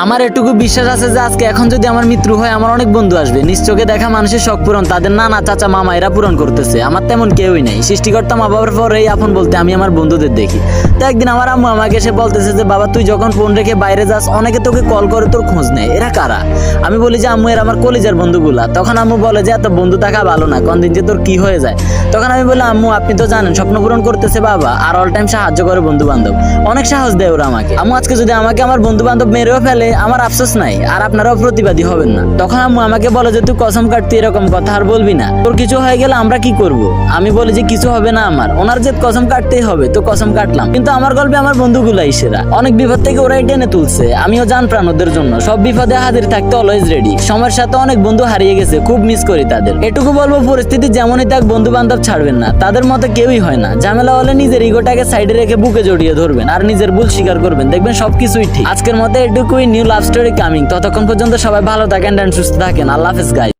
আমার এটুকু বিশ্বাস আছে যে আজকে এখন যদি আমার মৃত্যু হয় আমার অনেক বন্ধু আসবে। নিজ চোখে দেখা মানুষের শখ পূরণ তাদের নানা চাচা মামা এরা পূরণ করতেছে, আমার তেমন কেউই নাই। সৃষ্টিকর্তা মা বাবার পরেই আপন বলতে আমি আমার বন্ধুদের দেখি। তো একদিন আমার আম্মু আমাকে এসে বলতেছে যে বাবা তুই যখন ফোন রেখে বাইরে যাস অনেকে তোকে কল করে তোর খোঁজ নেয়, এরা কারা? আমি বলি যে আম্মু এরা আমার কলিজার বন্ধুগুলা। তখন আম্মু বলে যে এত বন্ধু থাকা ভালো না, কোন দিন যে তোর কি হয়ে যায়। তখন আমি বলি আম্মু আপনি তো জানেন স্বপ্ন পূরণ করতেছে বাবা, আর অল টাইম সাহায্য করে বন্ধু বান্ধব, অনেক সাহস দেয় ওরা আমাকে। আম্মু আজকে যদি আমাকে আমার বন্ধু বান্ধব মেরেও ফেলে আমার আফসোস নাই, আর আপনারাও প্রতিবাদী হবেন না। তখন আম্মু আমাকে বলে যে তুই কসম কাটতি এরকম কথা আর বলবি না, তোর কিছু হয়ে গেলে আমরা কি করব? আমি বলি যে কিছু হবে না আমার, ওনার যে কসম কাটতেই হবে তো কসম কাটলাম। কিন্তু আমার গল্পে আমার বন্ধুগুলাই সেরা, অনেক বিপদ থেকে ওরাই টেনে তুলছে। আমিও জান প্রাণ ওদের জন্য, সব বিপদে হাজির থাকতে অলওয়েজ রেডি। সময়ের সাথে অনেক বন্ধু হারিয়ে গেছে, খুব মিস করি তাদের। এটুকু বলবো পরিস্থিতি যেমনই থাক বন্ধু বান্ধব ছাড়বেন না, তাদের মতো কেউই হয় না। ঝামেলা হলে নিজের ইগোটাকে সাইডে রেখে বুকে জড়িয়ে ধরবেন আর নিজের ভুল স্বীকার করবেন, দেখবেন সবকিছুই ঠিক। আজকের মতো এটুকুই, নিউ লাভ স্টোরি কামিং। ততক্ষণ পর্যন্ত সবাই ভালো থাকেন, সুস্থ থাকেন। আল্লাহ হাফেজ গাইস।